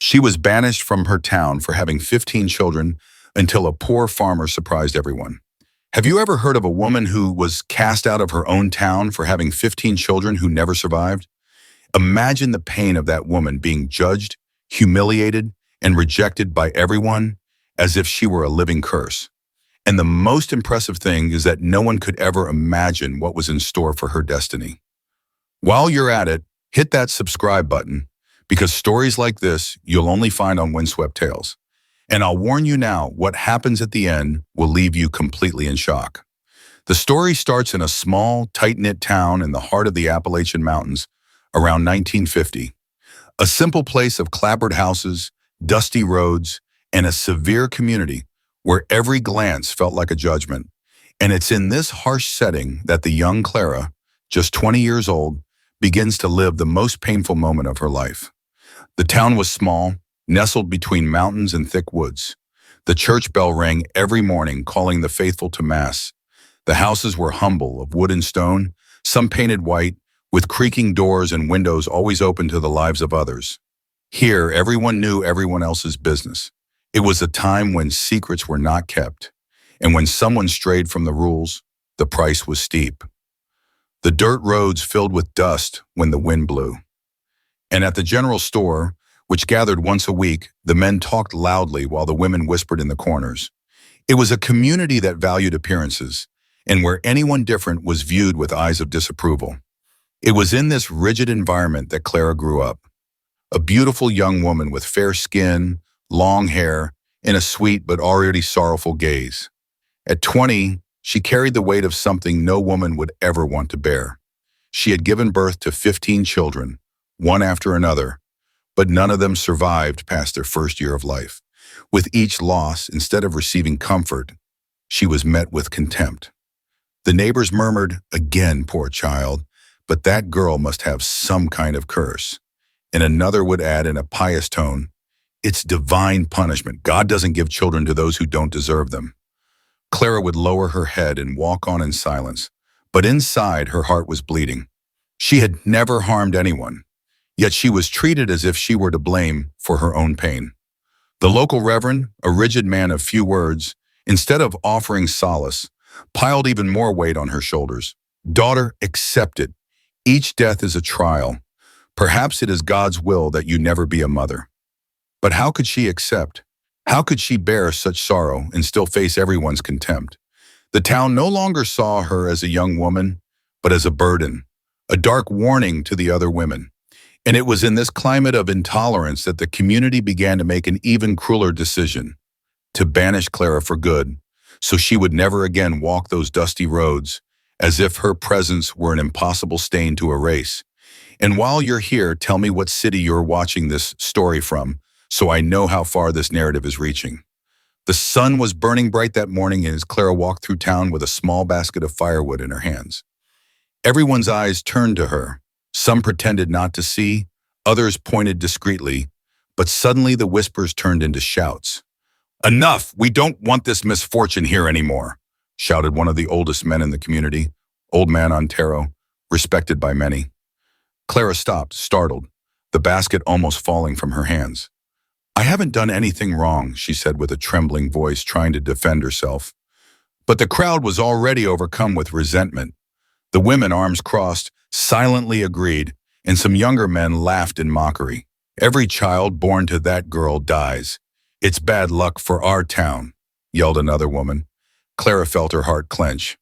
She was banished from her town for having 15 children until a poor farmer surprised everyone. Have you ever heard of a woman who was cast out of her own town for having 15 children who never survived? Imagine the pain of that woman being judged, humiliated, and rejected by everyone as if she were a living curse. And the most impressive thing is that no one could ever imagine what was in store for her destiny. While you're at it, hit that subscribe button, because stories like this you'll only find on Windswept Tales. And I'll warn you now, what happens at the end will leave you completely in shock. The story starts in a small, tight-knit town in the heart of the Appalachian Mountains around 1950. A simple place of clapboard houses, dusty roads, and a severe community where every glance felt like a judgment. And it's in this harsh setting that the young Clara, just 20 years old, begins to live the most painful moment of her life. The town was small, nestled between mountains and thick woods. The church bell rang every morning, calling the faithful to Mass. The houses were humble, of wood and stone, some painted white, with creaking doors and windows always open to the lives of others. Here, everyone knew everyone else's business. It was a time when secrets were not kept, and when someone strayed from the rules, the price was steep. The dirt roads filled with dust when the wind blew. And at the general store, which gathered once a week, the men talked loudly while the women whispered in the corners. It was a community that valued appearances, and where anyone different was viewed with eyes of disapproval. It was in this rigid environment that Clara grew up. A beautiful young woman with fair skin, long hair, and a sweet but already sorrowful gaze. At 20, she carried the weight of something no woman would ever want to bear. She had given birth to 15 children, one after another, but none of them survived past their first year of life. With each loss, instead of receiving comfort, she was met with contempt. The neighbors murmured, "Again, poor child, but that girl must have some kind of curse." And another would add in a pious tone, "It's divine punishment. God doesn't give children to those who don't deserve them." Clara would lower her head and walk on in silence, but inside her heart was bleeding. She had never harmed anyone, yet she was treated as if she were to blame for her own pain. The local reverend, a rigid man of few words, instead of offering solace, piled even more weight on her shoulders. "Daughter, accept it. Each death is a trial. Perhaps it is God's will that you never be a mother." But how could she accept? How could she bear such sorrow and still face everyone's contempt? The town no longer saw her as a young woman, but as a burden, a dark warning to the other women. And it was in this climate of intolerance that the community began to make an even crueler decision: to banish Clara for good, so she would never again walk those dusty roads, as if her presence were an impossible stain to erase. And while you're here, tell me what city you're watching this story from, so I know how far this narrative is reaching. The sun was burning bright that morning as Clara walked through town with a small basket of firewood in her hands. Everyone's eyes turned to her. Some pretended not to see, others pointed discreetly, but suddenly the whispers turned into shouts. "Enough! We don't want this misfortune here anymore," shouted one of the oldest men in the community, Old Man Ontero, respected by many. Clara stopped, startled, the basket almost falling from her hands. "I haven't done anything wrong," she said with a trembling voice, trying to defend herself. But the crowd was already overcome with resentment. The women, arms crossed, silently agreed, and some younger men laughed in mockery. "Every child born to that girl dies. It's bad luck for our town," yelled another woman. Clara felt her heart clench.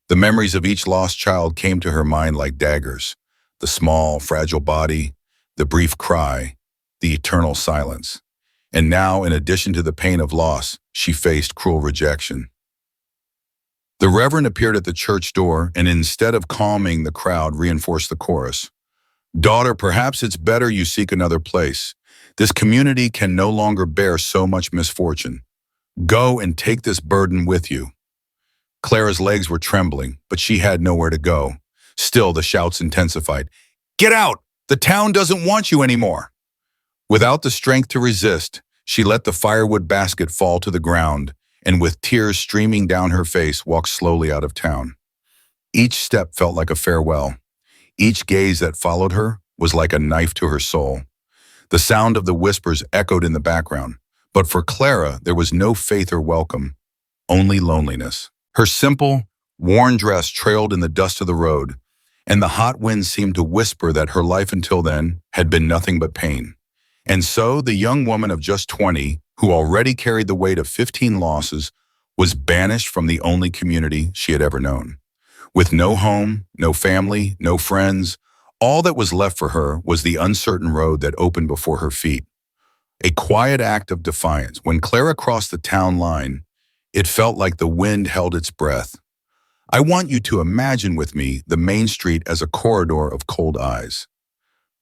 The memories of each lost child came to her mind like daggers. The small, fragile body, the brief cry, the eternal silence. And now, in addition to the pain of loss, she faced cruel rejection. The reverend appeared at the church door and, instead of calming the crowd, reinforced the chorus. "Daughter, perhaps it's better you seek another place. This community can no longer bear so much misfortune. Go and take this burden with you." Clara's legs were trembling, but she had nowhere to go. Still, the shouts intensified. "Get out! The town doesn't want you anymore!" Without the strength to resist, she let the firewood basket fall to the ground and, with tears streaming down her face, walked slowly out of town. Each step felt like a farewell. Each gaze that followed her was like a knife to her soul. The sound of the whispers echoed in the background. But for Clara, there was no faith or welcome, only loneliness. Her simple, worn dress trailed in the dust of the road, and the hot wind seemed to whisper that her life until then had been nothing but pain. And so the young woman of just 20, who already carried the weight of 15 losses, was banished from the only community she had ever known. With no home, no family, no friends, all that was left for her was the uncertain road that opened before her feet. A quiet act of defiance. When Clara crossed the town line, it felt like the wind held its breath. I want you to imagine with me the main street as a corridor of cold eyes.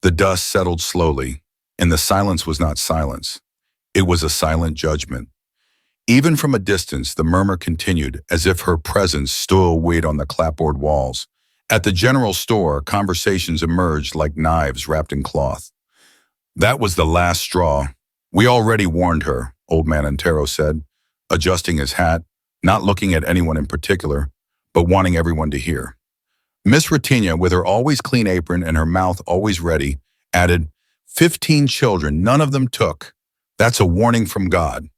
The dust settled slowly, and the silence was not silence. It was a silent judgment. Even from a distance, the murmur continued, as if her presence still weighed on the clapboard walls. At the general store, conversations emerged like knives wrapped in cloth. That was the last straw. We already warned her, old man Antero said, adjusting his hat, not looking at anyone in particular, but wanting everyone to hear. Miss Retinia, with her always clean apron and her mouth always ready, added, 15 children, none of them took. That's a warning from God.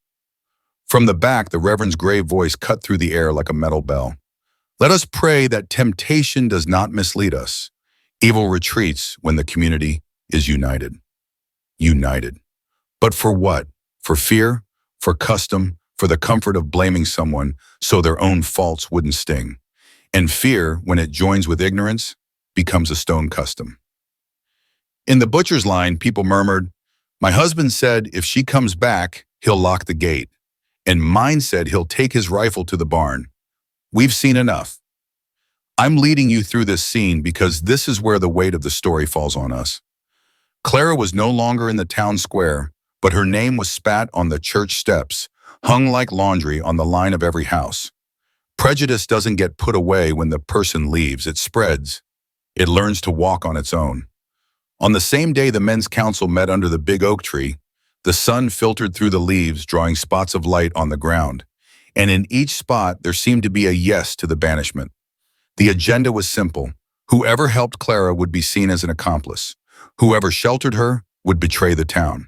From the back, the Reverend's grave voice cut through the air like a metal bell. Let us pray that temptation does not mislead us. Evil retreats when the community is united. United. But for what? For fear? For custom? For the comfort of blaming someone so their own faults wouldn't sting. And fear, when it joins with ignorance, becomes a stone custom. In the butcher's line, people murmured, my husband said if she comes back, he'll lock the gate. And mine said he'll take his rifle to the barn. We've seen enough. I'm leading you through this scene because this is where the weight of the story falls on us. Clara was no longer in the town square, but her name was spat on the church steps, hung like laundry on the line of every house. Prejudice doesn't get put away when the person leaves. It spreads. It learns to walk on its own. On the same day the men's council met under the big oak tree, the sun filtered through the leaves, drawing spots of light on the ground. And in each spot, there seemed to be a yes to the banishment. The agenda was simple. Whoever helped Clara would be seen as an accomplice. Whoever sheltered her would betray the town.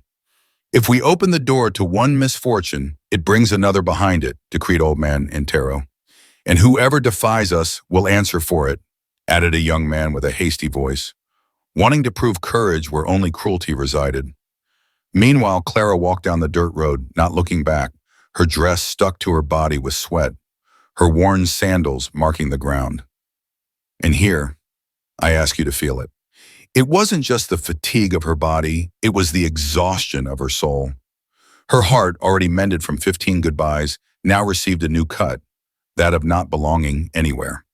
If we open the door to one misfortune, it brings another behind it, decreed old man Antero. And whoever defies us will answer for it, added a young man with a hasty voice, wanting to prove courage where only cruelty resided. Meanwhile, Clara walked down the dirt road, not looking back, her dress stuck to her body with sweat, her worn sandals marking the ground. And here, I ask you to feel it. It wasn't just the fatigue of her body, it was the exhaustion of her soul. Her heart, already mended from 15 goodbyes, now received a new cut, that of not belonging anywhere.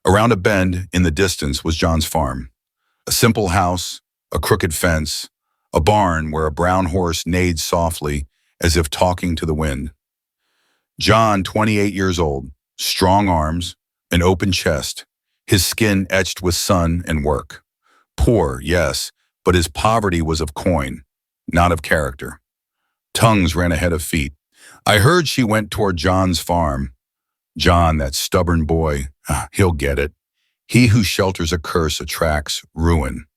Around a bend, in the distance, was John's farm. A simple house, a crooked fence, a barn where a brown horse neighed softly as if talking to the wind. John, 28 years old, strong arms, an open chest, his skin etched with sun and work. Poor, yes, but his poverty was of coin, not of character. Tongues ran ahead of feet. I heard she went toward John's farm. John, that stubborn boy, he'll get it. He who shelters a curse attracts ruin.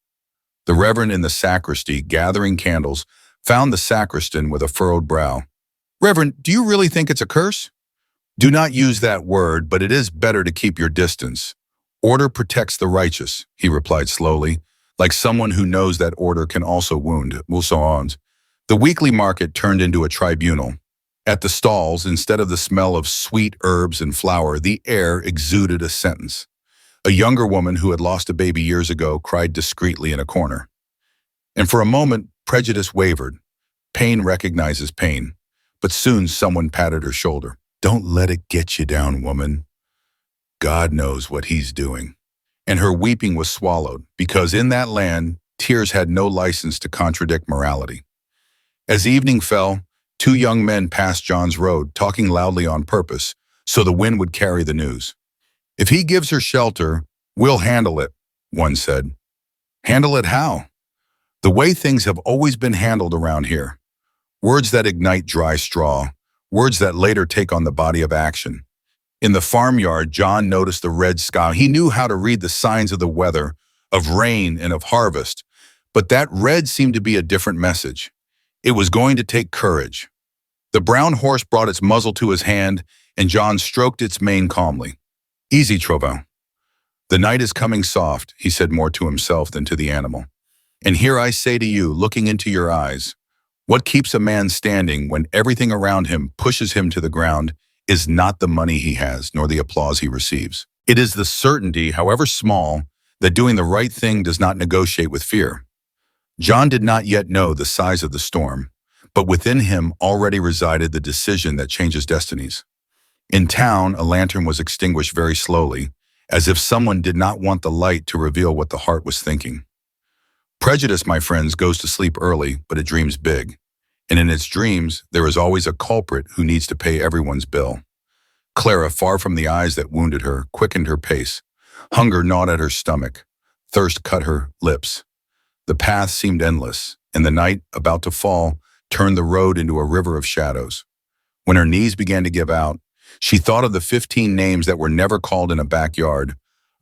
The Reverend in the sacristy, gathering candles, found the sacristan with a furrowed brow. Reverend, do you really think it's a curse? Do not use that word, but it is better to keep your distance. Order protects the righteous, he replied slowly, like someone who knows that order can also wound. The weekly market turned into a tribunal. At the stalls, instead of the smell of sweet herbs and flour, the air exuded a sentence. A younger woman who had lost a baby years ago cried discreetly in a corner. And for a moment, Prejudice wavered. Pain recognizes pain. But soon someone patted her shoulder. Don't let it get you down, woman. God knows what he's doing. And her weeping was swallowed, because in that land, tears had no license to contradict morality. As evening fell, two young men passed John's road, talking loudly on purpose, so the wind would carry the news. If he gives her shelter, we'll handle it, one said. Handle it how? The way things have always been handled around here. Words that ignite dry straw, words that later take on the body of action. In the farmyard, John noticed the red sky. He knew how to read the signs of the weather, of rain and of harvest. But that red seemed to be a different message. It was going to take courage. The brown horse brought its muzzle to his hand, and John stroked its mane calmly. Easy, Trovo. The night is coming soft, he said more to himself than to the animal. And here I say to you, looking into your eyes, what keeps a man standing when everything around him pushes him to the ground is not the money he has, nor the applause he receives. It is the certainty, however small, that doing the right thing does not negotiate with fear. John did not yet know the size of the storm, but within him already resided the decision that changes destinies. In town, a lantern was extinguished very slowly, as if someone did not want the light to reveal what the heart was thinking. Prejudice, my friends, goes to sleep early, but it dreams big. And in its dreams, there is always a culprit who needs to pay everyone's bill. Clara, far from the eyes that wounded her, quickened her pace. Hunger gnawed at her stomach. Thirst cut her lips. The path seemed endless, and the night, about to fall, turned the road into a river of shadows. When her knees began to give out, she thought of the 15 names that were never called in a backyard,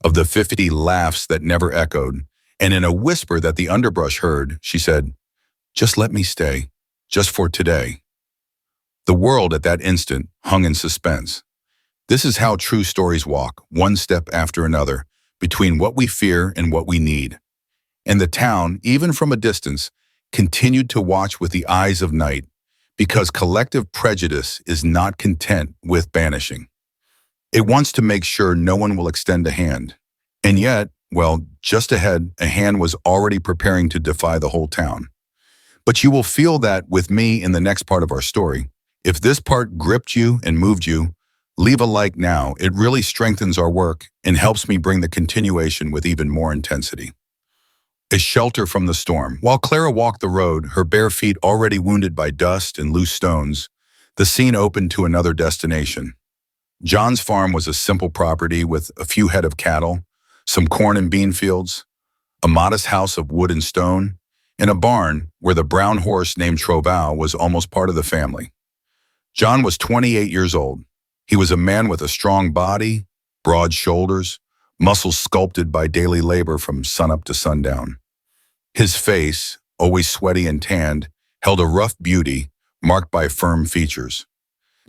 of the 50 laughs that never echoed, and in a whisper that the underbrush heard, she said, "Just let me stay, just for today." The world at that instant hung in suspense. This is how true stories walk, one step after another, between what we fear and what we need. And the town, even from a distance, continued to watch with the eyes of night, because collective prejudice is not content with banishing. It wants to make sure no one will extend a hand. And yet, well, just ahead, a hand was already preparing to defy the whole town. But you will feel that with me in the next part of our story. If this part gripped you and moved you, leave a like now. It really strengthens our work and helps me bring the continuation with even more intensity. A shelter from the storm. While Clara walked the road, her bare feet already wounded by dust and loose stones, the scene opened to another destination. John's farm was a simple property with a few head of cattle, some corn and bean fields, a modest house of wood and stone, and a barn where the brown horse named Trovo was almost part of the family. John was 28 years old. He was a man with a strong body, broad shoulders, muscles sculpted by daily labor from sunup to sundown. His face, always sweaty and tanned, held a rough beauty marked by firm features.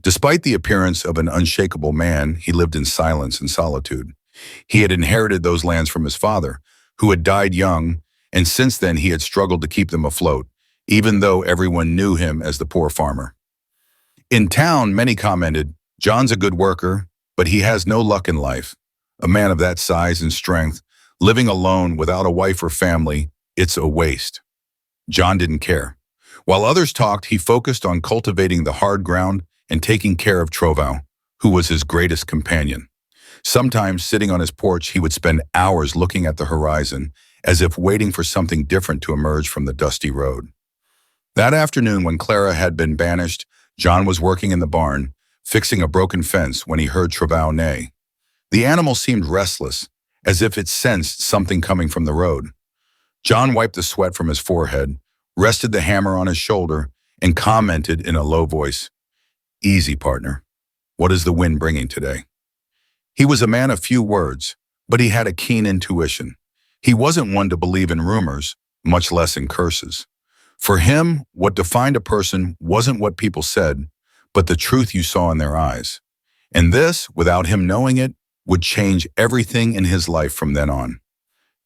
Despite the appearance of an unshakable man, he lived in silence and solitude. He had inherited those lands from his father, who had died young, and since then he had struggled to keep them afloat, even though everyone knew him as the poor farmer. In town, many commented, "John's a good worker, but he has no luck in life. A man of that size and strength, living alone without a wife or family, it's a waste." John didn't care. While others talked, he focused on cultivating the hard ground and taking care of Trovo, who was his greatest companion. Sometimes, sitting on his porch, he would spend hours looking at the horizon, as if waiting for something different to emerge from the dusty road. That afternoon, when Clara had been banished, John was working in the barn, fixing a broken fence when he heard Trovo neigh. The animal seemed restless, as if it sensed something coming from the road. John wiped the sweat from his forehead, rested the hammer on his shoulder, and commented in a low voice, "Easy, partner. What is the wind bringing today?" He was a man of few words, but he had a keen intuition. He wasn't one to believe in rumors, much less in curses. For him, what defined a person wasn't what people said, but the truth you saw in their eyes. And this, without him knowing it, would change everything in his life from then on.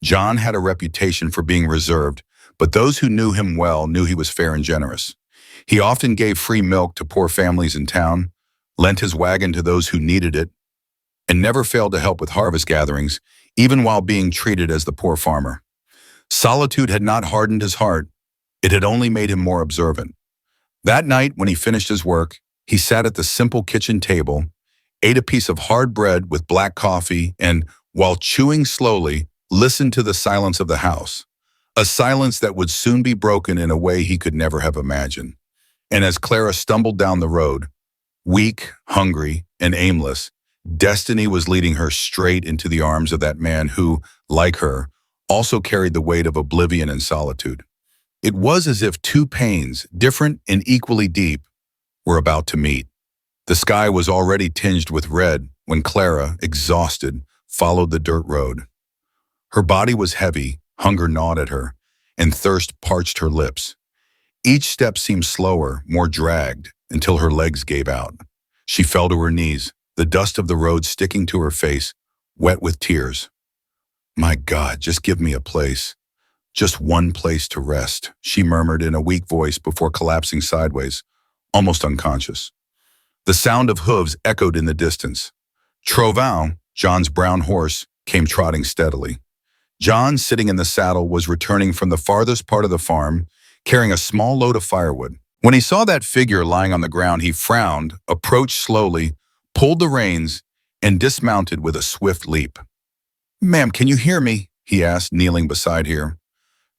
John had a reputation for being reserved, but those who knew him well knew he was fair and generous. He often gave free milk to poor families in town, lent his wagon to those who needed it, and never failed to help with harvest gatherings, even while being treated as the poor farmer. Solitude had not hardened his heart, it had only made him more observant. That night, when he finished his work, he sat at the simple kitchen table, ate a piece of hard bread with black coffee, and, while chewing slowly, listened to the silence of the house, a silence that would soon be broken in a way he could never have imagined. And as Clara stumbled down the road, weak, hungry, and aimless, destiny was leading her straight into the arms of that man who, like her, also carried the weight of oblivion and solitude. It was as if two pains, different and equally deep, were about to meet. The sky was already tinged with red when Clara, exhausted, followed the dirt road. Her body was heavy, hunger gnawed at her, and thirst parched her lips. Each step seemed slower, more dragged, until her legs gave out. She fell to her knees, the dust of the road sticking to her face, wet with tears. "My God, just give me a place. Just one place to rest," she murmured in a weak voice before collapsing sideways, almost unconscious. The sound of hooves echoed in the distance. Trovan, John's brown horse, came trotting steadily. John, sitting in the saddle, was returning from the farthest part of the farm, carrying a small load of firewood. When he saw that figure lying on the ground, he frowned, approached slowly, pulled the reins, and dismounted with a swift leap. "Ma'am, can you hear me?" he asked, kneeling beside her.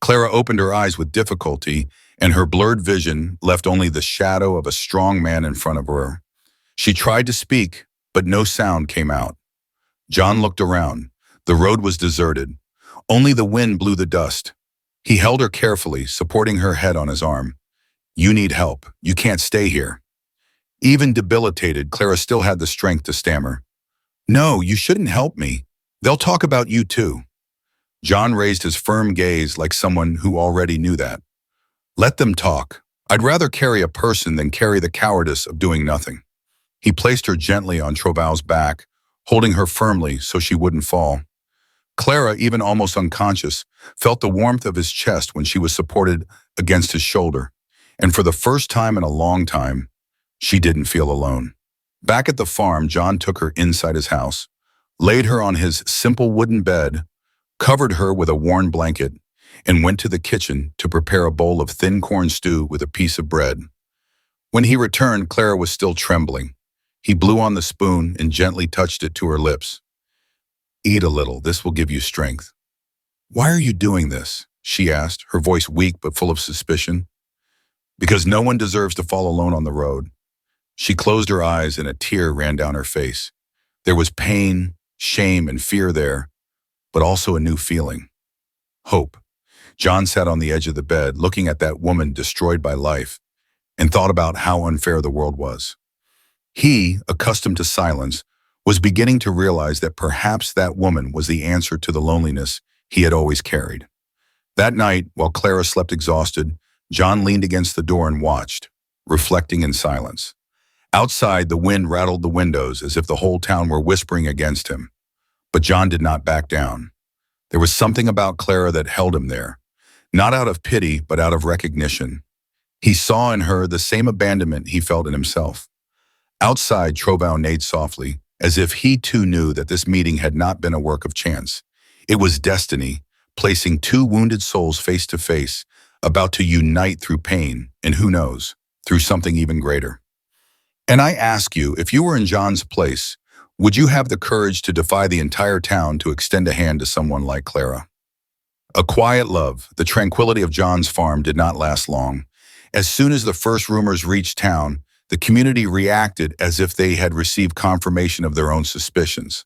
Clara opened her eyes with difficulty, and her blurred vision left only the shadow of a strong man in front of her. She tried to speak, but no sound came out. John looked around. The road was deserted. Only the wind blew the dust. He held her carefully, supporting her head on his arm. "You need help. You can't stay here." Even debilitated, Clara still had the strength to stammer. "No, you shouldn't help me. They'll talk about you too." John raised his firm gaze like someone who already knew that. "Let them talk. I'd rather carry a person than carry the cowardice of doing nothing." He placed her gently on Troval's back, holding her firmly so she wouldn't fall. Clara, even almost unconscious, felt the warmth of his chest when she was supported against his shoulder, and for the first time in a long time, she didn't feel alone. Back at the farm, John took her inside his house, laid her on his simple wooden bed, covered her with a worn blanket, and went to the kitchen to prepare a bowl of thin corn stew with a piece of bread. When he returned, Clara was still trembling. He blew on the spoon and gently touched it to her lips. "Eat a little. This will give you strength." "Why are you doing this?" she asked, her voice weak but full of suspicion. "Because no one deserves to fall alone on the road." She closed her eyes and a tear ran down her face. There was pain, shame, and fear there, but also a new feeling. Hope. John sat on the edge of the bed, looking at that woman destroyed by life, and thought about how unfair the world was. He, accustomed to silence, was beginning to realize that perhaps that woman was the answer to the loneliness he had always carried. That night, while Clara slept exhausted, John leaned against the door and watched, reflecting in silence. Outside, the wind rattled the windows as if the whole town were whispering against him. But John did not back down. There was something about Clara that held him there, not out of pity, but out of recognition. He saw in her the same abandonment he felt in himself. Outside, Troval neighed softly, as if he too knew that this meeting had not been a work of chance. It was destiny, placing two wounded souls face to face, about to unite through pain, and who knows, through something even greater. And I ask you, if you were in John's place, would you have the courage to defy the entire town to extend a hand to someone like Clara? A quiet love, the tranquility of John's farm did not last long. As soon as the first rumors reached town, the community reacted as if they had received confirmation of their own suspicions.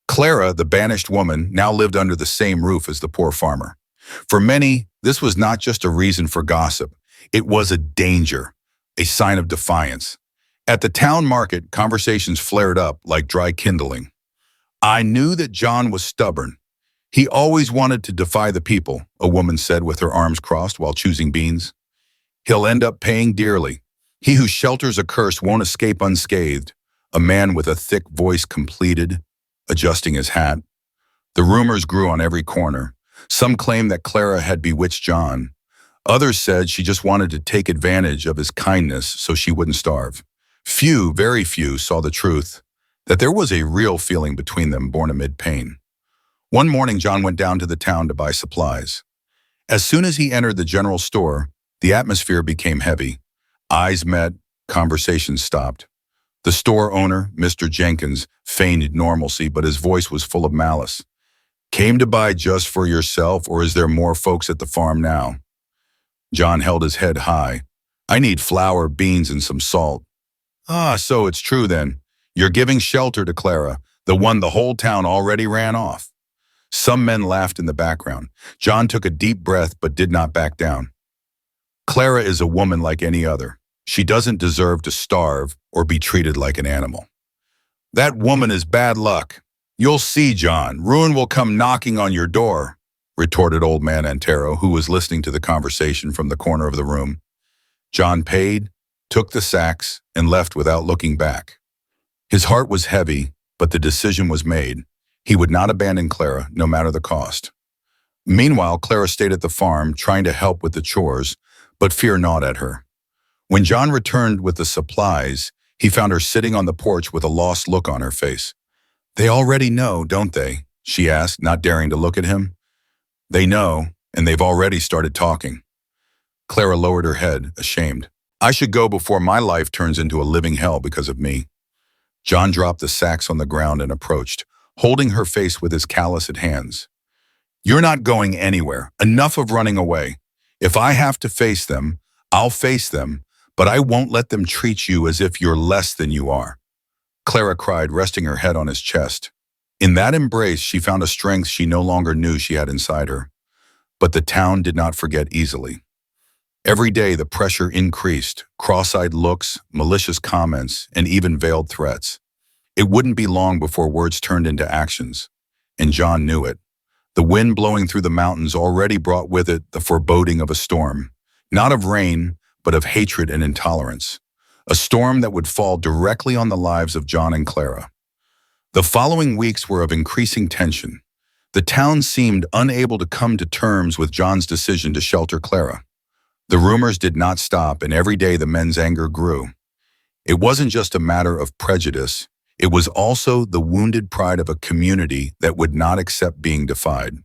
Clara, the banished woman, now lived under the same roof as the poor farmer. For many, this was not just a reason for gossip. It was a danger, a sign of defiance. At the town market, conversations flared up like dry kindling. "I knew that John was stubborn. He always wanted to defy the people," a woman said with her arms crossed while choosing beans. "He'll end up paying dearly. He who shelters a curse won't escape unscathed," a man with a thick voice completed, adjusting his hat. The rumors grew on every corner. Some claimed that Clara had bewitched John. Others said she just wanted to take advantage of his kindness so she wouldn't starve. Few, very few, saw the truth, that there was a real feeling between them born amid pain. One morning, John went down to the town to buy supplies. As soon as he entered the general store, the atmosphere became heavy. Eyes met, conversations stopped. The store owner, Mr. Jenkins, feigned normalcy, but his voice was full of malice. "Came to buy just for yourself, or is there more folks at the farm now?" John held his head high. "I need flour, beans, and some salt." "Ah, so it's true then. You're giving shelter to Clara, the one the whole town already ran off." Some men laughed in the background. John took a deep breath but did not back down. "Clara is a woman like any other. She doesn't deserve to starve or be treated like an animal." "That woman is bad luck. You'll see, John. Ruin will come knocking on your door." retorted old man Antero, who was listening to the conversation from the corner of the room. John paid, took the sacks, and left without looking back. His heart was heavy, but the decision was made. He would not abandon Clara, no matter the cost. Meanwhile, Clara stayed at the farm, trying to help with the chores, but fear gnawed at her. When John returned with the supplies, he found her sitting on the porch with a lost look on her face. "They already know, don't they?" she asked, not daring to look at him. "They know, and they've already started talking." Clara lowered her head, ashamed. "I should go before my life turns into a living hell because of me." John dropped the sacks on the ground and approached, holding her face with his calloused hands. "You're not going anywhere. Enough of running away. If I have to face them, I'll face them, but I won't let them treat you as if you're less than you are." Clara cried, resting her head on his chest. In that embrace, she found a strength she no longer knew she had inside her. But the town did not forget easily. Every day, the pressure increased, cross-eyed looks, malicious comments, and even veiled threats. It wouldn't be long before words turned into actions, and John knew it. The wind blowing through the mountains already brought with it the foreboding of a storm, not of rain, but of hatred and intolerance. A storm that would fall directly on the lives of John and Clara. The following weeks were of increasing tension. The town seemed unable to come to terms with John's decision to shelter Clara. The rumors did not stop, and every day the men's anger grew. It wasn't just a matter of prejudice, it was also the wounded pride of a community that would not accept being defied.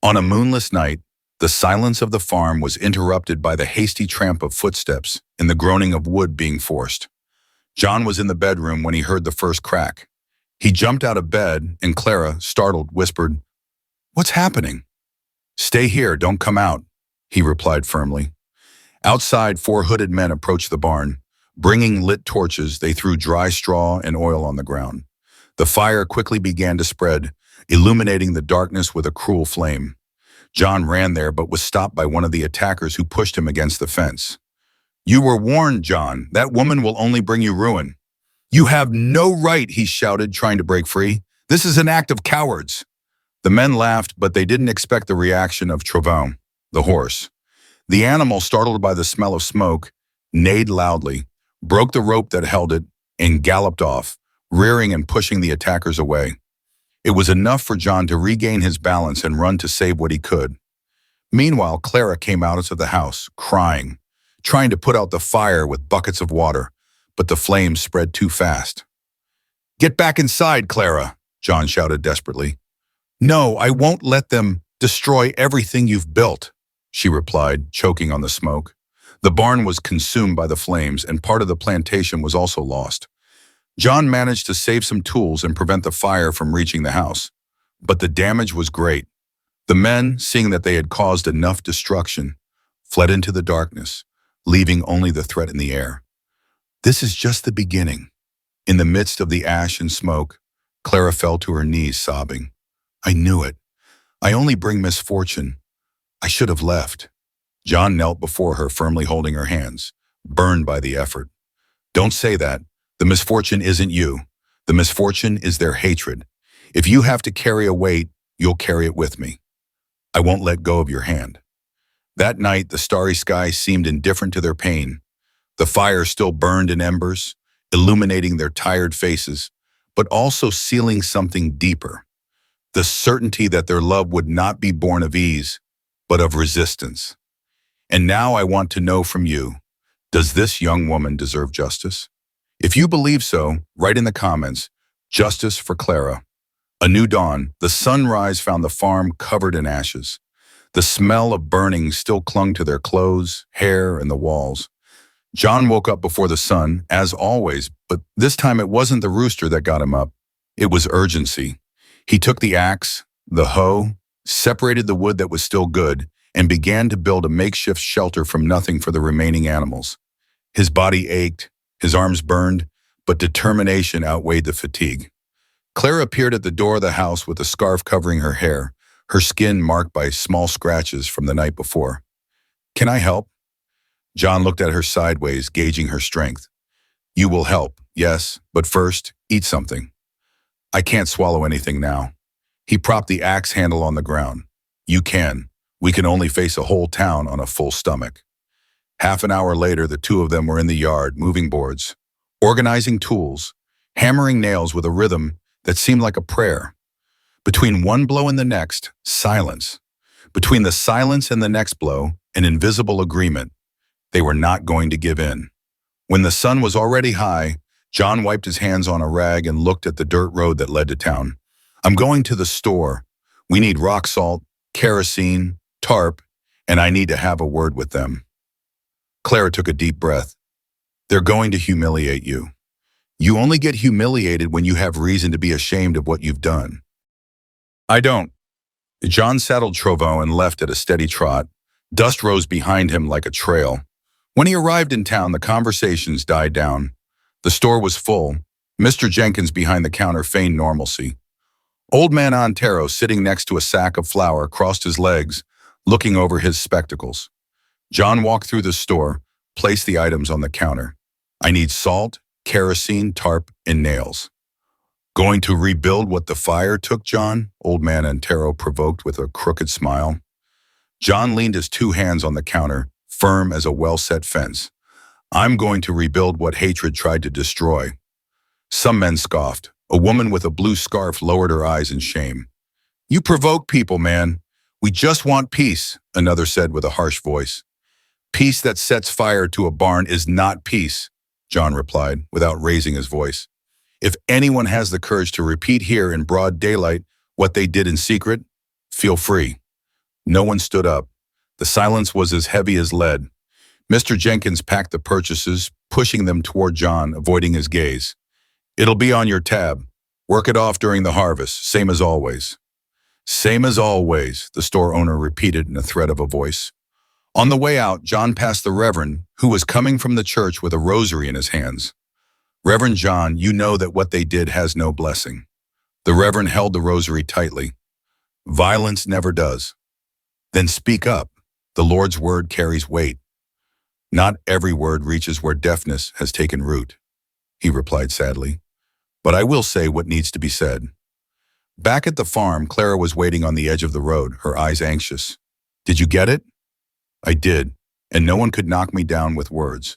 On a moonless night, the silence of the farm was interrupted by the hasty tramp of footsteps and the groaning of wood being forced. John was in the bedroom when he heard the first crack. He jumped out of bed, and Clara, startled, whispered, "What's happening?" "Stay here, don't come out," he replied firmly. Outside, 4 hooded men approached the barn. Bringing lit torches, they threw dry straw and oil on the ground. The fire quickly began to spread, illuminating the darkness with a cruel flame. John ran there, but was stopped by one of the attackers who pushed him against the fence. "You were warned, John. That woman will only bring you ruin." "You have no right," he shouted, trying to break free. "This is an act of cowards." The men laughed, but they didn't expect the reaction of Trovin, the horse. The animal, startled by the smell of smoke, neighed loudly, broke the rope that held it, and galloped off, rearing and pushing the attackers away. It was enough for John to regain his balance and run to save what he could. Meanwhile, Clara came out of the house, crying, trying to put out the fire with buckets of water, but the flames spread too fast. "Get back inside, Clara," John shouted desperately. "No, I won't let them destroy everything you've built," she replied, choking on the smoke. The barn was consumed by the flames, and part of the plantation was also lost. John managed to save some tools and prevent the fire from reaching the house. But the damage was great. The men, seeing that they had caused enough destruction, fled into the darkness, leaving only the threat in the air. This is just the beginning. In the midst of the ash and smoke, Clara fell to her knees, sobbing. "I knew it. I only bring misfortune. I should have left." John knelt before her, firmly holding her hands, burned by the effort. "Don't say that. The misfortune isn't you. The misfortune is their hatred. If you have to carry a weight, you'll carry it with me. I won't let go of your hand." That night, the starry sky seemed indifferent to their pain. The fire still burned in embers, illuminating their tired faces, but also sealing something deeper. The certainty that their love would not be born of ease, but of resistance. "And now I want to know from you, does this young woman deserve justice? If you believe so, write in the comments, 'Justice for Clara.'" A new dawn, the sunrise found the farm covered in ashes. The smell of burning still clung to their clothes, hair, and the walls. John woke up before the sun, as always, but this time it wasn't the rooster that got him up. It was urgency. He took the axe, the hoe, separated the wood that was still good, and began to build a makeshift shelter from nothing for the remaining animals. His body ached, his arms burned, but determination outweighed the fatigue. Clara appeared at the door of the house with a scarf covering her hair, her skin marked by small scratches from the night before. "Can I help?" John looked at her sideways, gauging her strength. "You will help, yes, but first, eat something." "I can't swallow anything now." He propped the axe handle on the ground. You can. We can only face a whole town on a full stomach. Half an hour later, the two of them were in the yard, moving boards, organizing tools, hammering nails with a rhythm that seemed like a prayer. Between one blow and the next, silence. Between the silence and the next blow, an invisible agreement. They were not going to give in. When the sun was already high, John wiped his hands on a rag and looked at the dirt road that led to town. I'm going to the store. We need rock salt, kerosene, tarp, and I need to have a word with them. Clara took a deep breath. They're going to humiliate you. You only get humiliated when you have reason to be ashamed of what you've done. I don't. John saddled Trovo and left at a steady trot. Dust rose behind him like a trail. When he arrived in town, the conversations died down. The store was full. Mr. Jenkins behind the counter feigned normalcy. Old man Antero, sitting next to a sack of flour, crossed his legs, looking over his spectacles. John walked through the store, placed the items on the counter. I need salt, kerosene, tarp, and nails. Going to rebuild what the fire took, John? Old man Antero provoked with a crooked smile. John leaned his two hands on the counter, firm as a well-set fence. I'm going to rebuild what hatred tried to destroy. Some men scoffed. A woman with a blue scarf lowered her eyes in shame. You provoke people, man. We just want peace, another said with a harsh voice. Peace that sets fire to a barn is not peace, John replied, without raising his voice. If anyone has the courage to repeat here in broad daylight what they did in secret, feel free. No one stood up. The silence was as heavy as lead. Mr. Jenkins packed the purchases, pushing them toward John, avoiding his gaze. It'll be on your tab. Work it off during the harvest, same as always. Same as always, the store owner repeated in a threat of a voice. On the way out, John passed the Reverend, who was coming from the church with a rosary in his hands. Reverend John, you know that what they did has no blessing. The Reverend held the rosary tightly. Violence never does. Then speak up. The Lord's word carries weight. Not every word reaches where deafness has taken root, he replied sadly. But I will say what needs to be said. Back at the farm, Clara was waiting on the edge of the road, her eyes anxious. Did you get it? I did, and no one could knock me down with words.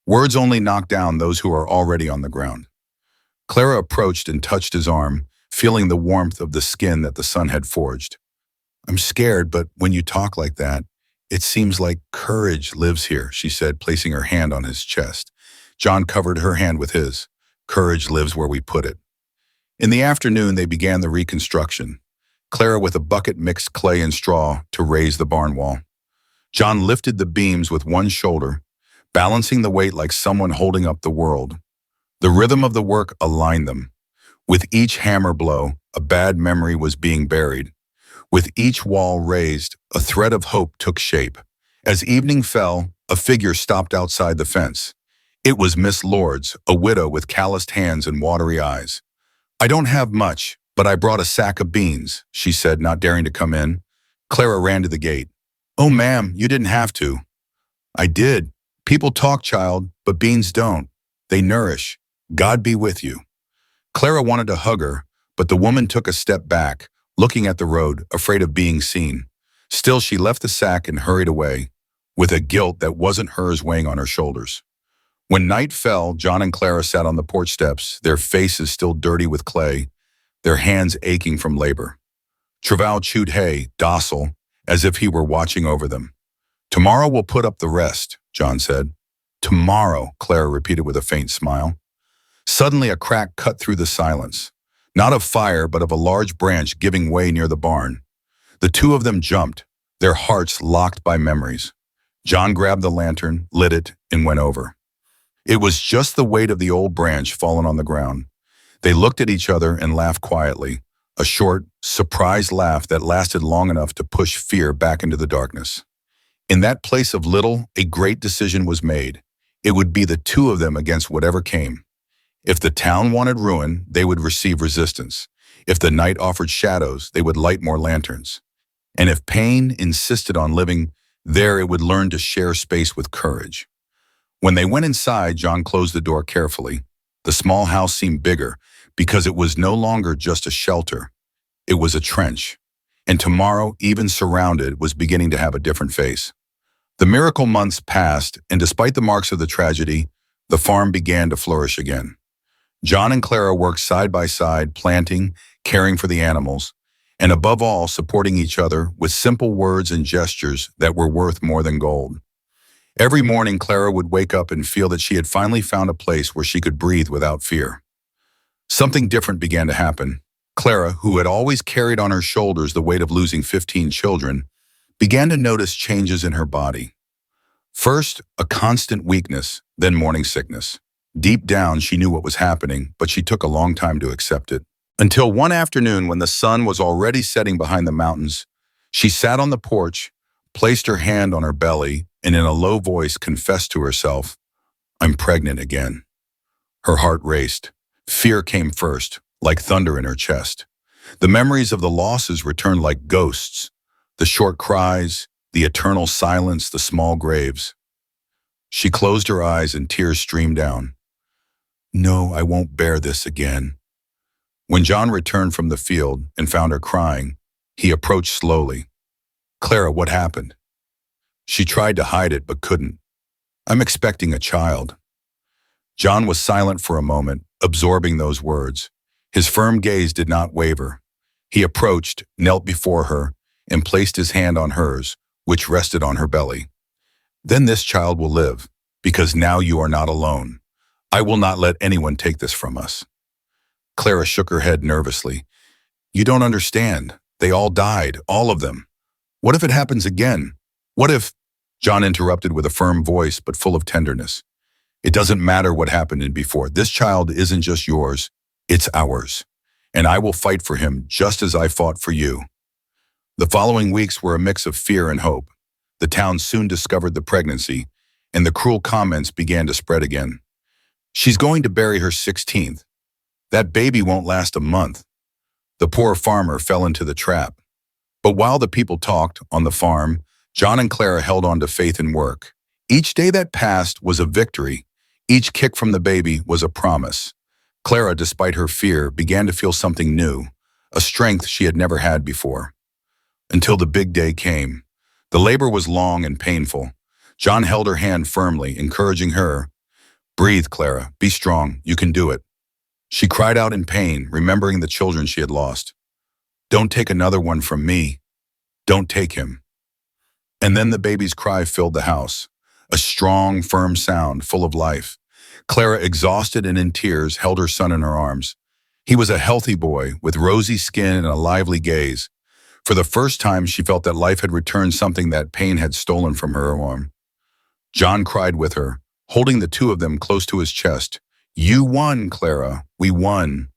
Words only knock down those who are already on the ground. Clara approached and touched his arm, feeling the warmth of the skin that the sun had forged. I'm scared, but when you talk like that, it seems like courage lives here, she said, placing her hand on his chest. John covered her hand with his. Courage lives where we put it. In the afternoon, they began the reconstruction. Clara with a bucket mixed clay and straw to raise the barn wall. John lifted the beams with one shoulder, balancing the weight like someone holding up the world. The rhythm of the work aligned them. With each hammer blow, a bad memory was being buried. With each wall raised, a thread of hope took shape. As evening fell, a figure stopped outside the fence. It was Miss Lords, a widow with calloused hands and watery eyes. I don't have much, but I brought a sack of beans, she said, not daring to come in. Clara ran to the gate. Oh, ma'am, you didn't have to. I did. People talk, child, but beans don't. They nourish. God be with you. Clara wanted to hug her, but the woman took a step back, looking at the road, afraid of being seen. Still, she left the sack and hurried away, with a guilt that wasn't hers weighing on her shoulders. When night fell, John and Clara sat on the porch steps, their faces still dirty with clay, their hands aching from labor. Travail chewed hay, docile, as if he were watching over them. Tomorrow we'll put up the rest, John said. Tomorrow, Clara repeated with a faint smile. Suddenly a crack cut through the silence, not of fire but of a large branch giving way near the barn. The two of them jumped, their hearts locked by memories. John grabbed the lantern, lit it, and went over. It was just the weight of the old branch fallen on the ground. They looked at each other and laughed quietly, a short, surprised laugh that lasted long enough to push fear back into the darkness. In that place of little, a great decision was made. It would be the two of them against whatever came. If the town wanted ruin, they would receive resistance. If the night offered shadows, they would light more lanterns. And if pain insisted on living, there it would learn to share space with courage. When they went inside, John closed the door carefully. The small house seemed bigger because it was no longer just a shelter. It was a trench. And tomorrow, even surrounded, was beginning to have a different face. The miracle months passed, and despite the marks of the tragedy, the farm began to flourish again. John and Clara worked side by side, planting, caring for the animals, and above all, supporting each other with simple words and gestures that were worth more than gold. Every morning, Clara would wake up and feel that she had finally found a place where she could breathe without fear. Something different began to happen. Clara, who had always carried on her shoulders the weight of losing 15 children, began to notice changes in her body. First, a constant weakness, then morning sickness. Deep down, she knew what was happening, but she took a long time to accept it. Until one afternoon, when the sun was already setting behind the mountains, she sat on the porch, placed her hand on her belly, and in a low voice confessed to herself, "I'm pregnant again." Her heart raced. Fear came first, like thunder in her chest. The memories of the losses returned like ghosts, the short cries, the eternal silence, the small graves. She closed her eyes and tears streamed down. "No, I won't bear this again." When John returned from the field and found her crying, he approached slowly. "Clara, what happened?" She tried to hide it but couldn't. "I'm expecting a child." John was silent for a moment, absorbing those words. His firm gaze did not waver. He approached, knelt before her, and placed his hand on hers, which rested on her belly. "Then this child will live, because now you are not alone. I will not let anyone take this from us." Clara shook her head nervously. "You don't understand. They all died, all of them. What if it happens again? What if—" John interrupted with a firm voice but full of tenderness. "It doesn't matter what happened before. This child isn't just yours, it's ours. And I will fight for him just as I fought for you." The following weeks were a mix of fear and hope. The town soon discovered the pregnancy, and the cruel comments began to spread again. "She's going to bury her 16th. That baby won't last a month." The poor farmer fell into the trap. But while the people talked on the farm, John and Clara held on to faith and work. Each day that passed was a victory. Each kick from the baby was a promise. Clara, despite her fear, began to feel something new, a strength she had never had before. Until the big day came. The labor was long and painful. John held her hand firmly, encouraging her. "Breathe, Clara. Be strong. You can do it." She cried out in pain, remembering the children she had lost. "Don't take another one from me. Don't take him." And then the baby's cry filled the house, a strong, firm sound full of life. Clara, exhausted and in tears, held her son in her arms. He was a healthy boy with rosy skin and a lively gaze. For the first time, she felt that life had returned something that pain had stolen from her arm. John cried with her, holding the two of them close to his chest. "You won, Clara. We won."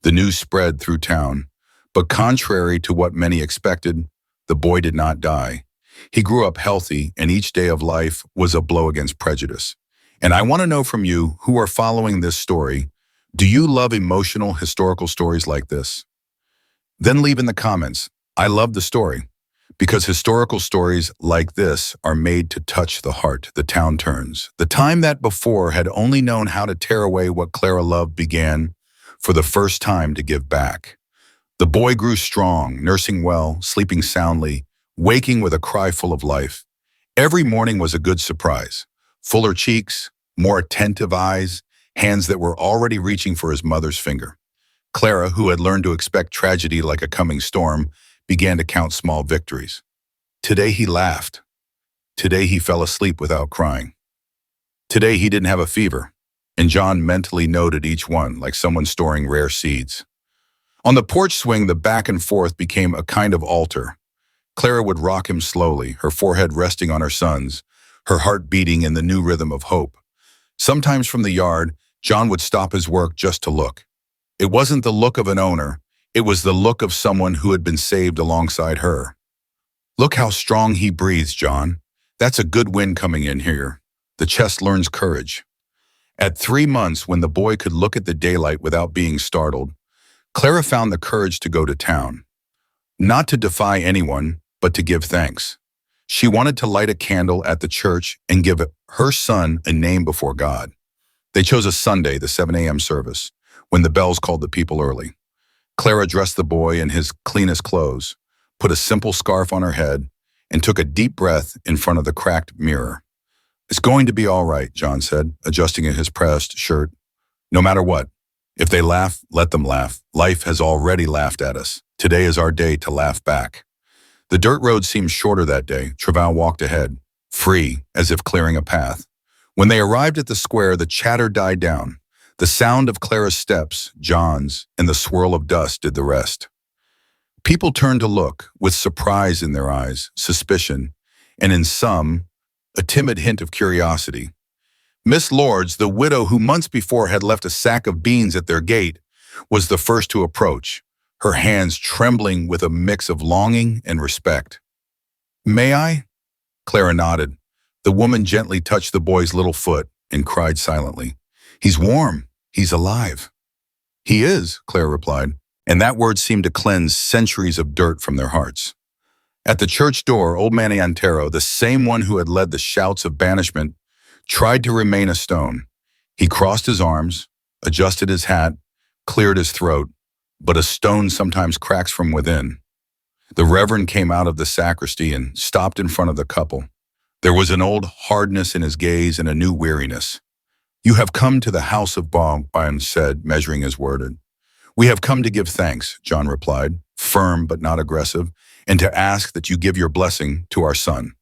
The news spread through town. But contrary to what many expected, the boy did not die. He grew up healthy, and each day of life was a blow against prejudice. And I want to know from you who are following this story, do you love emotional historical stories like this? Then leave in the comments, "I love the story," because historical stories like this are made to touch the heart. The town turns. The time that before had only known how to tear away what Clara loved began, for the first time, to give back. The boy grew strong, nursing well, sleeping soundly, waking with a cry full of life. Every morning was a good surprise. Fuller cheeks, more attentive eyes, hands that were already reaching for his mother's finger. Clara, who had learned to expect tragedy like a coming storm, began to count small victories. Today he laughed. Today he fell asleep without crying. Today he didn't have a fever, and John mentally noted each one like someone storing rare seeds. On the porch swing, the back and forth became a kind of altar. Clara would rock him slowly, her forehead resting on her son's, her heart beating in the new rhythm of hope. Sometimes from the yard, John would stop his work just to look. It wasn't the look of an owner, it was the look of someone who had been saved alongside her. "Look how strong he breathes, John. That's a good wind coming in here." The chest learns courage. At 3 months, when the boy could look at the daylight without being startled, Clara found the courage to go to town. Not to defy anyone, but to give thanks. She wanted to light a candle at the church and give her son a name before God. They chose a Sunday, the 7 a.m. service, when the bells called the people early. Clara dressed the boy in his cleanest clothes, put a simple scarf on her head, and took a deep breath in front of the cracked mirror. "It's going to be all right," John said, adjusting his pressed shirt. "No matter what. If they laugh, let them laugh. Life has already laughed at us. Today is our day to laugh back." The dirt road seemed shorter that day. Travail walked ahead, free, as if clearing a path. When they arrived at the square, the chatter died down. The sound of Clara's steps, John's, and the swirl of dust did the rest. People turned to look, with surprise in their eyes, suspicion, and in some, a timid hint of curiosity. Miss Lords, the widow who months before had left a sack of beans at their gate, was the first to approach, her hands trembling with a mix of longing and respect. "May I?" Clara nodded. The woman gently touched the boy's little foot and cried silently. "He's warm. He's alive." "He is," Clara replied, and that word seemed to cleanse centuries of dirt from their hearts. At the church door, old man Antero, the same one who had led the shouts of banishment, tried to remain a stone. He crossed his arms, adjusted his hat, cleared his throat, but a stone sometimes cracks from within. The Reverend came out of the sacristy and stopped in front of the couple. There was an old hardness in his gaze and a new weariness. "You have come to the house of Bogban," said, measuring his word. "We have come to give thanks," John replied, firm but not aggressive, "and to ask that you give your blessing to our son."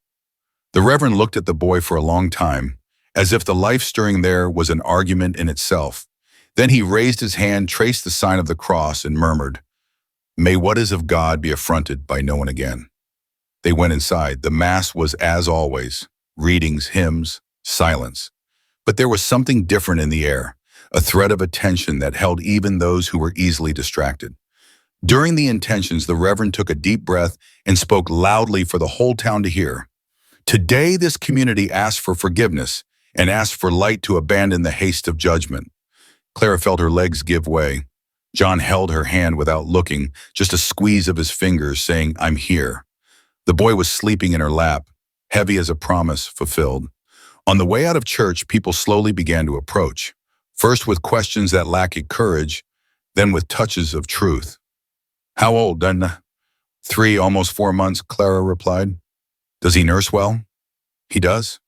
The Reverend looked at the boy for a long time, as if the life stirring there was an argument in itself. Then he raised his hand, traced the sign of the cross, and murmured, "May what is of God be affronted by no one again." They went inside. The Mass was as always, readings, hymns, silence. But there was something different in the air, a thread of attention that held even those who were easily distracted. During the intentions, the Reverend took a deep breath and spoke loudly for the whole town to hear. "Today this community asks for forgiveness and asks for light to abandon the haste of judgment." Clara felt her legs give way. John held her hand without looking, just a squeeze of his fingers saying, "I'm here." The boy was sleeping in her lap, heavy as a promise fulfilled. On the way out of church, people slowly began to approach, first with questions that lacked courage, then with touches of truth. "How old, then?" "3, almost 4 months," Clara replied. "Does he nurse well?" "He does."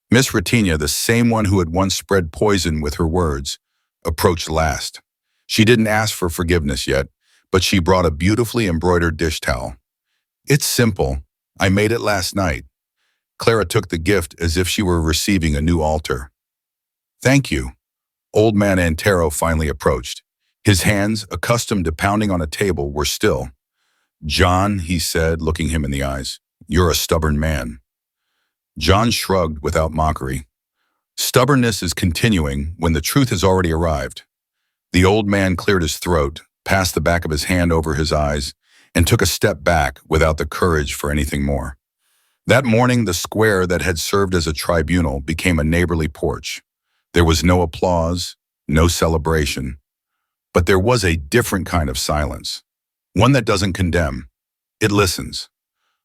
Miss Retinia, the same one who had once spread poison with her words, approached last. She didn't ask for forgiveness yet, but she brought a beautifully embroidered dish towel. "It's simple. I made it last night." Clara took the gift as if she were receiving a new altar. "Thank you." Old man Antero finally approached. His hands, accustomed to pounding on a table, were still. "John," he said, looking him in the eyes, "you're a stubborn man." John shrugged without mockery. Stubbornness is continuing when the truth has already arrived. The old man cleared his throat, passed the back of his hand over his eyes, and took a step back without the courage for anything more. That morning, the square that had served as a tribunal became a neighborly porch. There was no applause, no celebration. But there was a different kind of silence, one that doesn't condemn. It listens.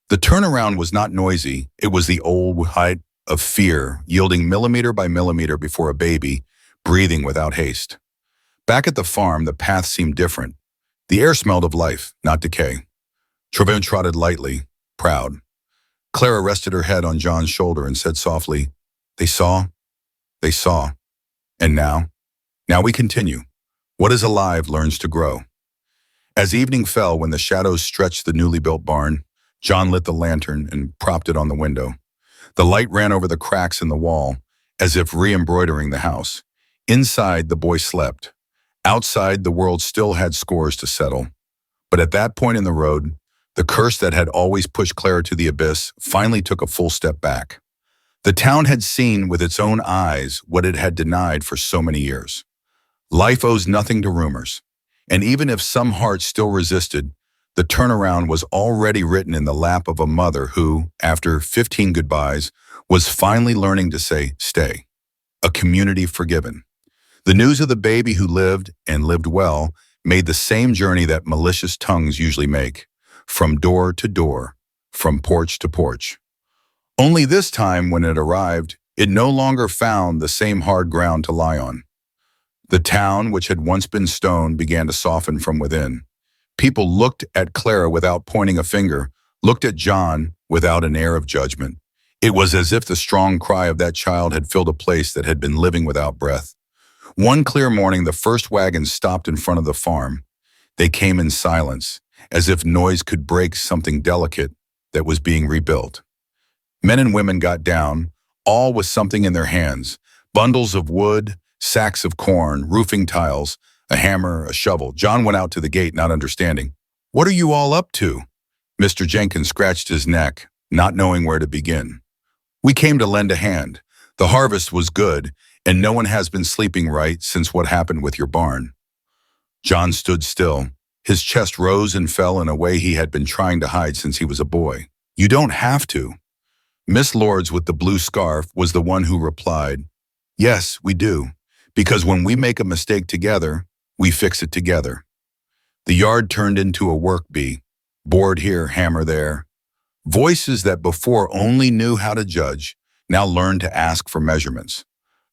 The turnaround was not noisy. It was the old height of fear, yielding millimeter by millimeter before a baby, breathing without haste. Back at the farm, the path seemed different. The air smelled of life, not decay. Trevin trotted lightly, proud. Clara rested her head on John's shoulder and said softly, They saw. And now? Now we continue. What is alive learns to grow." As evening fell, when the shadows stretched the newly built barn, John lit the lantern and propped it on the window. The light ran over the cracks in the wall, as if re-embroidering the house. Inside, the boy slept. Outside, the world still had scores to settle. But at that point in the road, the curse that had always pushed Clara to the abyss finally took a full step back. The town had seen with its own eyes what it had denied for so many years. Life owes nothing to rumors, and even if some hearts still resisted, the turnaround was already written in the lap of a mother who, after 15 goodbyes, was finally learning to say, stay. A community forgiven. The news of the baby who lived, and lived well, made the same journey that malicious tongues usually make, from door to door, from porch to porch. Only this time, when it arrived, it no longer found the same hard ground to lie on. The town, which had once been stone, began to soften from within. People looked at Clara without pointing a finger, looked at John without an air of judgment. It was as if the strong cry of that child had filled a place that had been living without breath. One clear morning, the first wagon stopped in front of the farm. They came in silence, as if noise could break something delicate that was being rebuilt. Men and women got down, all with something in their hands: bundles of wood, sacks of corn, roofing tiles, a hammer, a shovel. John went out to the gate, not understanding. "What are you all up to?" Mr. Jenkins scratched his neck, not knowing where to begin. "We came to lend a hand. The harvest was good, and no one has been sleeping right since what happened with your barn." John stood still. His chest rose and fell in a way he had been trying to hide since he was a boy. "You don't have to." Miss Lords with the blue scarf was the one who replied, "Yes, we do, because when we make a mistake together, we fix it together." The yard turned into a work bee. Board here, hammer there. Voices that before only knew how to judge now learned to ask for measurements,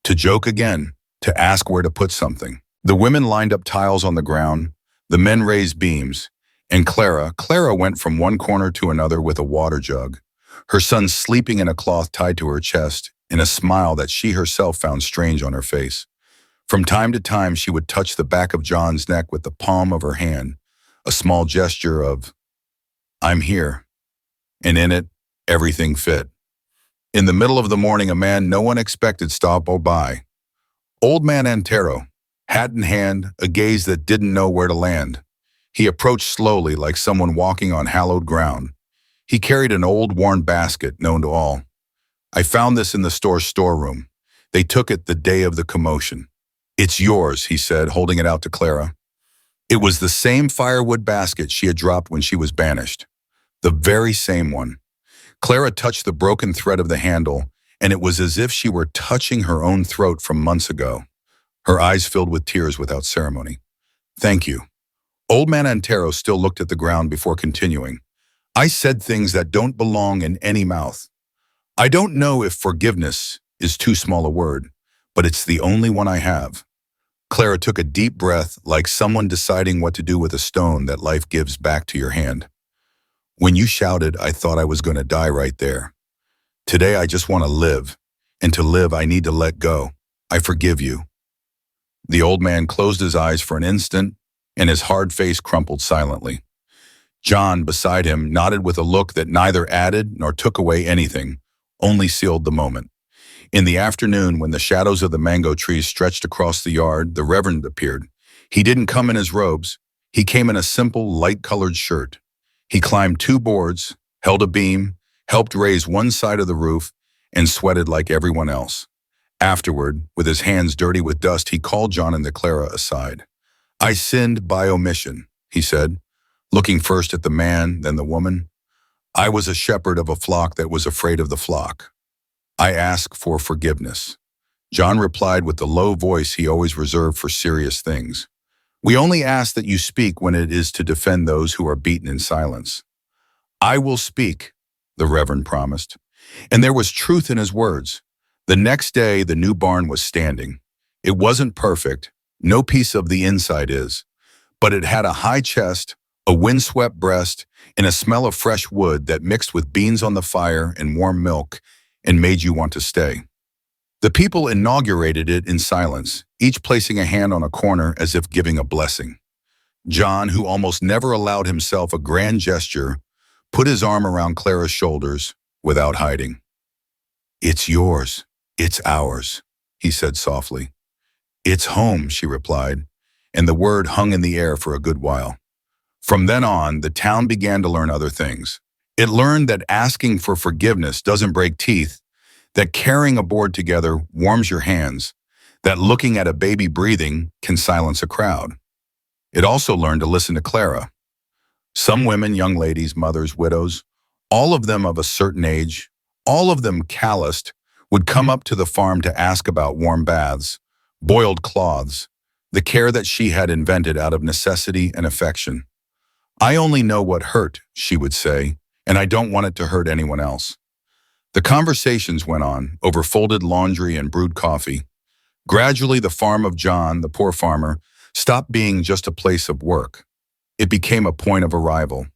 to joke again, to ask where to put something. The women lined up tiles on the ground, the men raised beams, and Clara went from one corner to another with a water jug, her son sleeping in a cloth tied to her chest, in a smile that she herself found strange on her face. From time to time, she would touch the back of John's neck with the palm of her hand, a small gesture of, "I'm here." And in it, everything fit. In the middle of the morning, a man no one expected stopped by. Old Man Antero, hat in hand, a gaze that didn't know where to land. He approached slowly, like someone walking on hallowed ground. He carried an old, worn basket known to all. "I found this in the storeroom. They took it the day of the commotion." "It's yours," he said, holding it out to Clara. It was the same firewood basket she had dropped when she was banished. The very same one. Clara touched the broken thread of the handle, and it was as if she were touching her own throat from months ago. Her eyes filled with tears without ceremony. "Thank you." Old Man Antero still looked at the ground before continuing. "I said things that don't belong in any mouth. I don't know if forgiveness is too small a word, but it's the only one I have." Clara took a deep breath, like someone deciding what to do with a stone that life gives back to your hand. "When you shouted, I thought I was going to die right there. Today I just want to live, and to live I need to let go. I forgive you." The old man closed his eyes for an instant, and his hard face crumpled silently. John, beside him, nodded with a look that neither added nor took away anything, only sealed the moment. In the afternoon, when the shadows of the mango trees stretched across the yard, the Reverend appeared. He didn't come in his robes. He came in a simple, light-colored shirt. He climbed 2 boards, held a beam, helped raise one side of the roof, and sweated like everyone else. Afterward, with his hands dirty with dust, he called John and Clara aside. "I sinned by omission," he said, looking first at the man, then the woman. "I was a shepherd of a flock that was afraid of the flock. I ask for forgiveness." John replied with the low voice he always reserved for serious things. "We only ask that you speak when it is to defend those who are beaten in silence." "I will speak," the Reverend promised. And there was truth in his words. The next day, the new barn was standing. It wasn't perfect, no piece of the inside is, but it had a high chest, a windswept breast, and a smell of fresh wood that mixed with beans on the fire and warm milk and made you want to stay. The people inaugurated it in silence, each placing a hand on a corner as if giving a blessing. John, who almost never allowed himself a grand gesture, put his arm around Clara's shoulders without hiding. "It's yours. It's ours," he said softly. "It's home," she replied, and the word hung in the air for a good while. From then on, the town began to learn other things. It learned that asking for forgiveness doesn't break teeth, that carrying a board together warms your hands, that looking at a baby breathing can silence a crowd. It also learned to listen to Clara. Some women, young ladies, mothers, widows, all of them of a certain age, all of them calloused, would come up to the farm to ask about warm baths, boiled cloths, the care that she had invented out of necessity and affection. "I only know what hurt," she would say, "and I don't want it to hurt anyone else." The conversations went on, over folded laundry and brewed coffee. Gradually, the farm of John, the poor farmer, stopped being just a place of work. It became a point of arrival.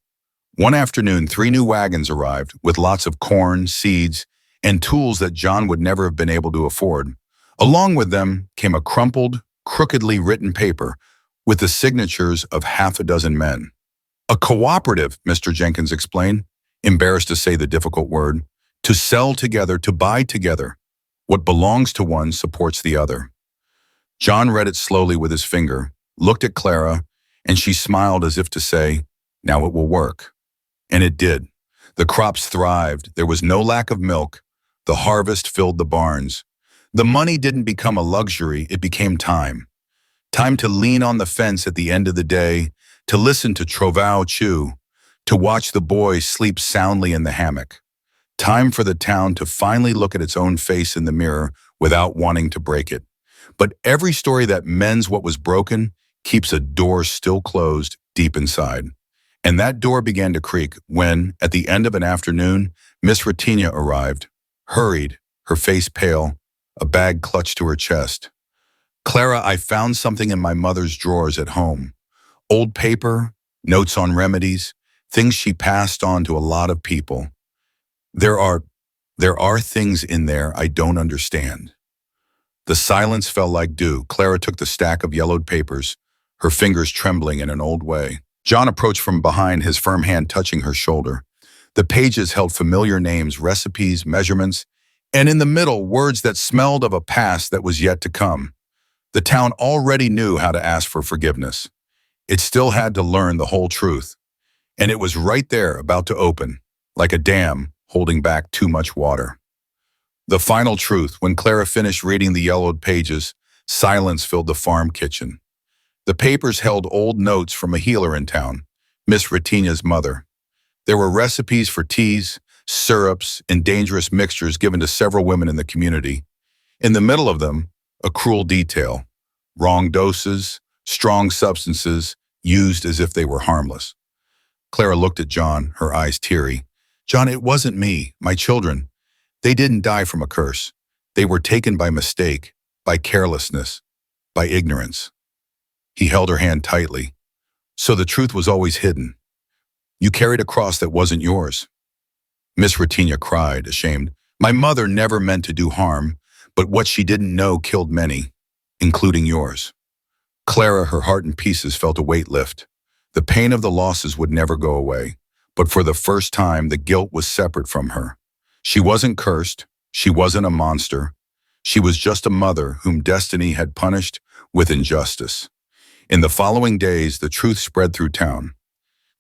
One afternoon, 3 new wagons arrived with lots of corn, seeds, and tools that John would never have been able to afford. Along with them came a crumpled, crookedly written paper with the signatures of half a dozen men. A cooperative, Mr. Jenkins explained, embarrassed to say the difficult word, to sell together, to buy together. What belongs to one supports the other. John read it slowly with his finger, looked at Clara, and she smiled as if to say, now it will work. And it did. The crops thrived. There was no lack of milk. The harvest filled the barns. The money didn't become a luxury, it became time. Time to lean on the fence at the end of the day, to listen to Trovao chew, to watch the boys sleep soundly in the hammock. Time for the town to finally look at its own face in the mirror without wanting to break it. But every story that mends what was broken keeps a door still closed deep inside. And that door began to creak when, at the end of an afternoon, Miss Retinia arrived, hurried, her face pale, a bag clutched to her chest. Clara, I found something in my mother's drawers at home. Old paper, notes on remedies, things she passed on to a lot of people. There are things in there I don't understand. The silence fell like dew. Clara took the stack of yellowed papers, her fingers trembling in an old way. John approached from behind, his firm hand touching her shoulder. The pages held familiar names, recipes, measurements, and in the middle, words that smelled of a past that was yet to come. The town already knew how to ask for forgiveness. It still had to learn the whole truth. And it was right there, about to open, like a dam holding back too much water. The final truth, when Clara finished reading the yellowed pages, silence filled the farm kitchen. The papers held old notes from a healer in town, Miss Retinia's mother. There were recipes for teas, syrups, and dangerous mixtures given to several women in the community. In the middle of them, a cruel detail: wrong doses, strong substances, used as if they were harmless. Clara looked at John, her eyes teary. John, it wasn't me, my children. They didn't die from a curse. They were taken by mistake, by carelessness, by ignorance. He held her hand tightly. So the truth was always hidden. You carried a cross that wasn't yours. Miss Retinia cried, ashamed. My mother never meant to do harm, but what she didn't know killed many, including yours. Clara, her heart in pieces, felt a weight lift. The pain of the losses would never go away, but for the first time, the guilt was separate from her. She wasn't cursed. She wasn't a monster. She was just a mother whom destiny had punished with injustice. In the following days, the truth spread through town.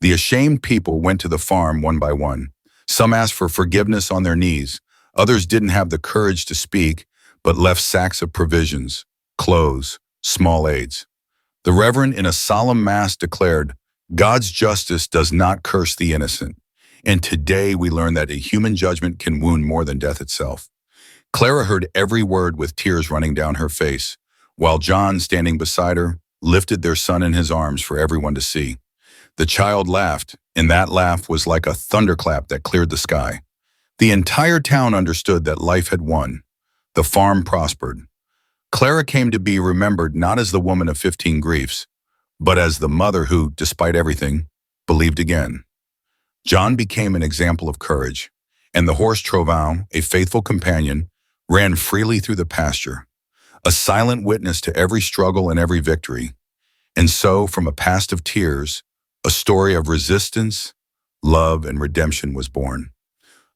The ashamed people went to the farm one by one. Some asked for forgiveness on their knees. Others didn't have the courage to speak, but left sacks of provisions, clothes, small aids. The Reverend, in a solemn mass, declared, God's justice does not curse the innocent. And today we learn that a human judgment can wound more than death itself. Clara heard every word with tears running down her face, while John, standing beside her, lifted their son in his arms for everyone to see. The child laughed, and that laugh was like a thunderclap that cleared the sky. The entire town understood that life had won. The farm prospered. Clara came to be remembered not as the woman of 15 griefs, but as the mother who, despite everything, believed again. John became an example of courage, and the horse Trovao, a faithful companion, ran freely through the pasture, a silent witness to every struggle and every victory. And so, from a past of tears, a story of resistance, love, and redemption was born.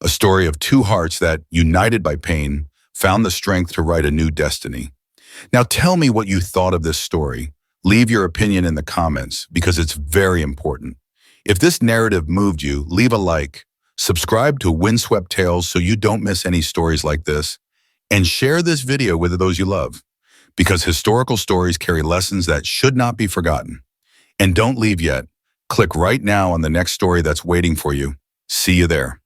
A story of two hearts that, united by pain, found the strength to write a new destiny. Now tell me what you thought of this story. Leave your opinion in the comments, because it's very important. If this narrative moved you, leave a like, subscribe to Windswept Tales so you don't miss any stories like this, and share this video with those you love, because historical stories carry lessons that should not be forgotten. And don't leave yet. Click right now on the next story that's waiting for you. See you there.